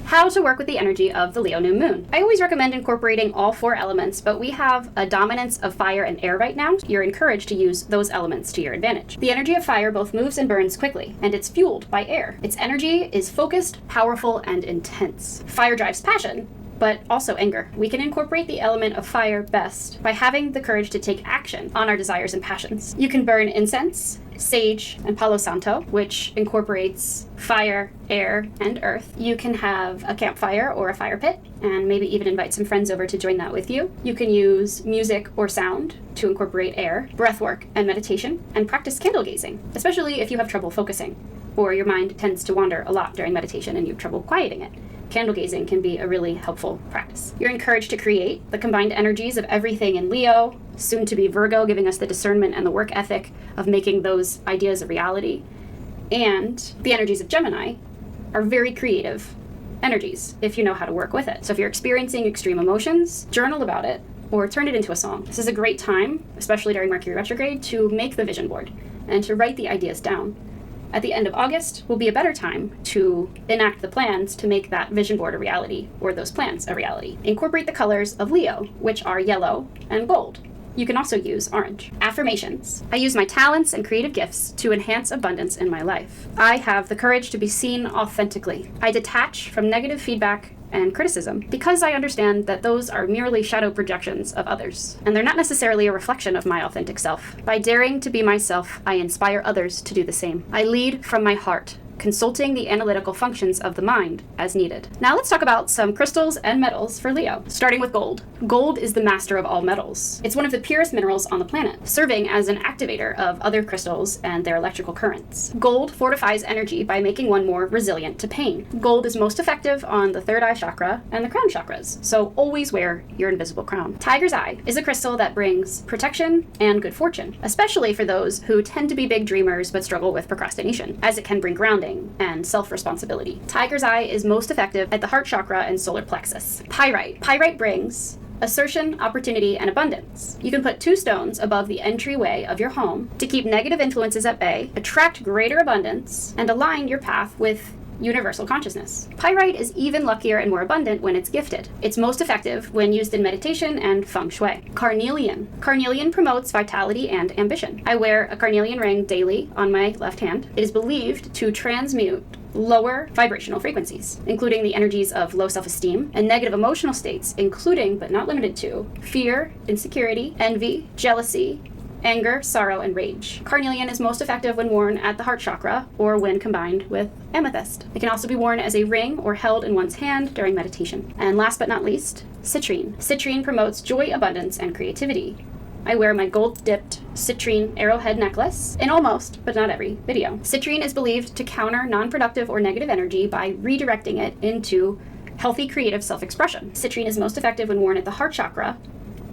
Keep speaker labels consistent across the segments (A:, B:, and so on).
A: How to work with the energy of the Leo new moon. I always recommend incorporating all 4 elements, but we have a dominance of fire and air right now. You're encouraged to use those elements to your advantage. The energy of fire both moves and burns quickly, and it's fueled by air. Its energy is focused, powerful, and intense. Fire drives passion, but also anger. We can incorporate the element of fire best by having the courage to take action on our desires and passions. You can burn incense, sage, and palo santo, which incorporates fire, air, and earth. You can have a campfire or a fire pit, and maybe even invite some friends over to join that with you. You can use music or sound to incorporate air, breathwork, and meditation, and practice candle gazing, especially if you have trouble focusing, or your mind tends to wander a lot during meditation and you have trouble quieting it. Candle gazing can be a really helpful practice. You're encouraged to create the combined energies of everything in Leo, soon to be Virgo, giving us the discernment and the work ethic of making those ideas a reality. And the energies of Gemini are very creative energies if you know how to work with it. So if you're experiencing extreme emotions, journal about it or turn it into a song. This is a great time, especially during Mercury retrograde, to make the vision board and to write the ideas down. At the end of August will be a better time to enact the plans to make that vision board a reality, or those plans a reality. Incorporate the colors of Leo, which are yellow and gold. You can also use orange. Affirmations. I use my talents and creative gifts to enhance abundance in my life. I have the courage to be seen authentically. I detach from negative feedback and criticism because I understand that those are merely shadow projections of others, and they're not necessarily a reflection of my authentic self. By daring to be myself, I inspire others to do the same. I lead from my heart, consulting the analytical functions of the mind as needed. Now let's talk about some crystals and metals for Leo, starting with gold. Gold is the master of all metals. It's one of the purest minerals on the planet, serving as an activator of other crystals and their electrical currents. Gold fortifies energy by making one more resilient to pain. Gold is most effective on the third eye chakra and the crown chakras, so always wear your invisible crown. Tiger's Eye is a crystal that brings protection and good fortune, especially for those who tend to be big dreamers but struggle with procrastination, as it can bring grounding and self-responsibility. Tiger's Eye is most effective at the heart chakra and solar plexus. Pyrite. Pyrite brings assertion, opportunity, and abundance. You can put 2 stones above the entryway of your home to keep negative influences at bay, attract greater abundance, and align your path with universal consciousness. Pyrite is even luckier and more abundant when it's gifted. It's most effective when used in meditation and feng shui. Carnelian. Carnelian promotes vitality and ambition. I wear a carnelian ring daily on my left hand. It is believed to transmute lower vibrational frequencies, including the energies of low self-esteem and negative emotional states, including, but not limited to, fear, insecurity, envy, jealousy, anger, sorrow, and rage. Carnelian is most effective when worn at the heart chakra or when combined with amethyst. It can also be worn as a ring or held in one's hand during meditation. And last but not least, citrine. Citrine promotes joy, abundance, and creativity. I wear my gold-dipped citrine arrowhead necklace in almost, but not every, video. Citrine is believed to counter non-productive or negative energy by redirecting it into healthy, creative self-expression. Citrine is most effective when worn at the heart chakra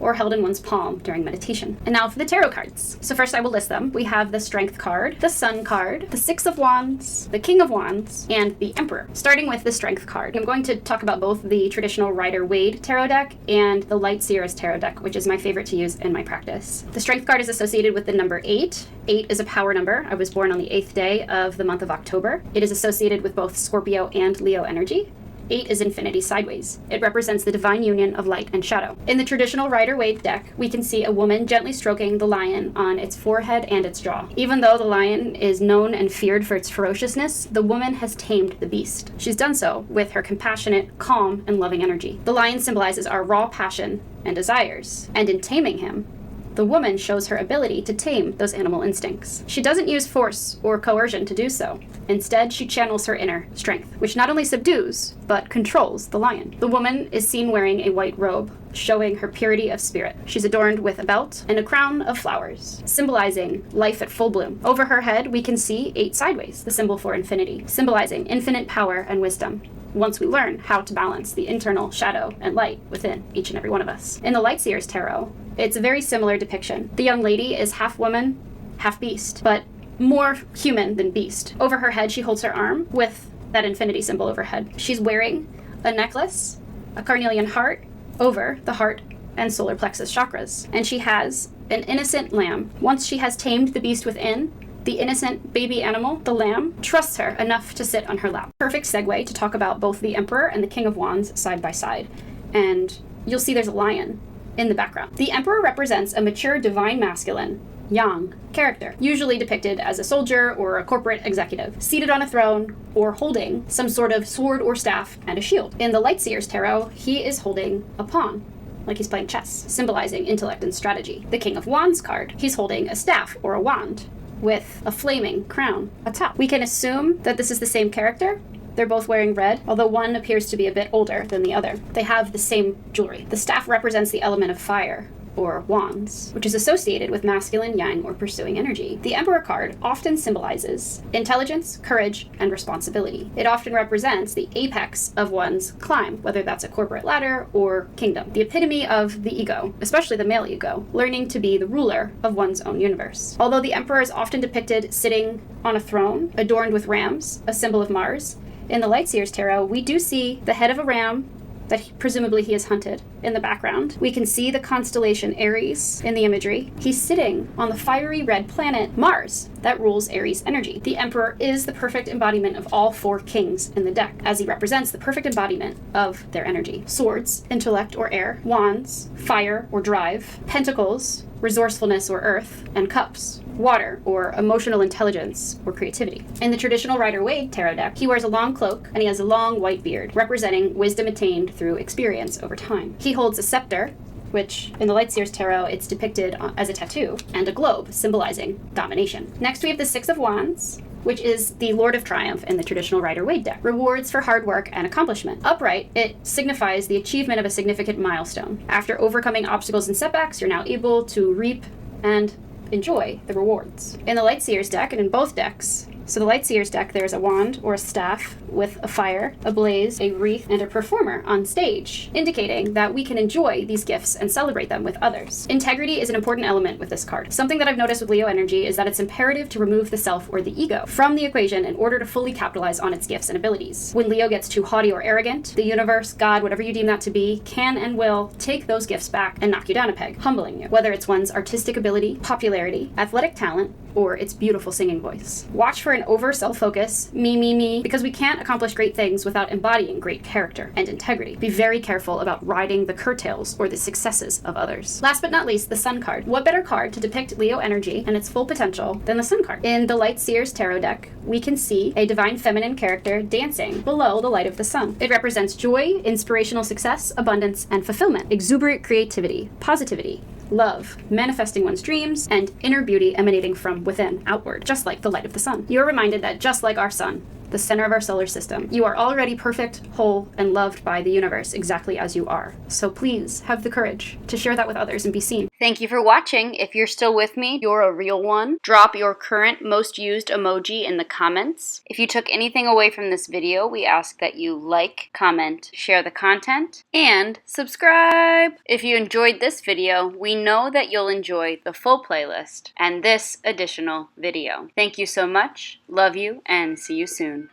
A: or held in one's palm during meditation. And now for the tarot cards. So first I will list them. We have the Strength card, the Sun card, the Six of Wands, the King of Wands, and the Emperor. Starting with the Strength card, I'm going to talk about both the traditional Rider-Waite tarot deck and the Light Seer's tarot deck, which is my favorite to use in my practice. The Strength card is associated with the number 8. 8 is a power number. I was born on the 8th day of the month of October. It is associated with both Scorpio and Leo energy. 8 is infinity sideways. It represents the divine union of light and shadow. In the traditional Rider-Waite deck, we can see a woman gently stroking the lion on its forehead and its jaw. Even though the lion is known and feared for its ferociousness, the woman has tamed the beast. She's done so with her compassionate, calm, and loving energy. The lion symbolizes our raw passion and desires, and in taming him, the woman shows her ability to tame those animal instincts. She doesn't use force or coercion to do so. Instead, she channels her inner strength, which not only subdues, but controls the lion. The woman is seen wearing a white robe, showing her purity of spirit. She's adorned with a belt and a crown of flowers, symbolizing life at full bloom. Over her head, we can see 8 sideways, the symbol for infinity, symbolizing infinite power and wisdom, once we learn how to balance the internal shadow and light within each and every one of us. In the Light Seer's tarot, it's a very similar depiction. The young lady is half woman, half beast, but more human than beast. Over her head, she holds her arm with that infinity symbol overhead. She's wearing a necklace, a carnelian heart, over the heart and solar plexus chakras. And she has an innocent lamb. Once she has tamed the beast within, The innocent baby animal, the lamb, trusts her enough to sit on her lap. Perfect segue to talk about both the Emperor and the King of Wands side by side. And you'll see there's a lion in the background. The Emperor represents a mature divine masculine, yang, character, usually depicted as a soldier or a corporate executive, seated on a throne or holding some sort of sword or staff and a shield. In the Lightseer's Tarot, he is holding a pawn, like he's playing chess, symbolizing intellect and strategy. The King of Wands card, he's holding a staff or a wand with a flaming crown atop. We can assume that this is the same character. They're both wearing red, although one appears to be a bit older than the other. They have the same jewelry. The staff represents the element of fire, or wands, which is associated with masculine, yang, or pursuing energy. The Emperor card often symbolizes intelligence, courage, and responsibility. It often represents the apex of one's climb, whether that's a corporate ladder or kingdom. The epitome of the ego, especially the male ego, learning to be the ruler of one's own universe. Although the Emperor is often depicted sitting on a throne, adorned with rams, a symbol of Mars, in the Lightseer's Tarot, we do see the head of a ram that presumably he has hunted in the background. We can see the constellation Aries in the imagery. He's sitting on the fiery red planet Mars that rules Aries energy. The Emperor is the perfect embodiment of all four kings in the deck, as he represents the perfect embodiment of their energy. Swords, intellect or air, wands, fire or drive, pentacles, resourcefulness or earth, and cups, water or emotional intelligence or creativity. In the traditional Rider-Waite tarot deck, he wears a long cloak and he has a long white beard, representing wisdom attained through experience over time. He holds a scepter, which in the Lightseer's Tarot, it's depicted as a tattoo, and a globe, symbolizing domination. Next, we have the Six of Wands, which is the Lord of Triumph in the traditional Rider-Waite deck. Rewards for hard work and accomplishment. Upright, it signifies the achievement of a significant milestone. After overcoming obstacles and setbacks, you're now able to reap and enjoy the rewards. In the Lightseer's deck, and in both decks, so the Lightseer's deck, there's a wand or a staff with a fire, a blaze, a wreath, and a performer on stage, indicating that we can enjoy these gifts and celebrate them with others. Integrity is an important element with this card. Something that I've noticed with Leo energy is that it's imperative to remove the self or the ego from the equation in order to fully capitalize on its gifts and abilities. When Leo gets too haughty or arrogant, the universe, God, whatever you deem that to be, can and will take those gifts back and knock you down a peg, humbling you, whether it's one's artistic ability, popularity, athletic talent, or its beautiful singing voice. Watch for an over self-focus, me, because we can't accomplish great things without embodying great character and integrity. Be very careful about riding the curtails or the successes of others. Last but not least, the Sun card. What better card to depict Leo energy and its full potential than the Sun card? In the Lightseer's Tarot deck, we can see a divine feminine character dancing below the light of the sun. It represents joy, inspirational success, abundance, and fulfillment, exuberant creativity, positivity, love, manifesting one's dreams, and inner beauty emanating from within outward, just like the light of the sun. You are reminded that just like our sun, the center of our solar system, you are already perfect, whole, and loved by the universe exactly as you are. So please have the courage to share that with others and be seen. Thank you for watching. If you're still with me, you're a real one. Drop your current most used emoji in the comments. If you took anything away from this video, we ask that you like, comment, share the content, and subscribe. If you enjoyed this video, we know that you'll enjoy the full playlist and this additional video. Thank you so much. Love you and see you soon.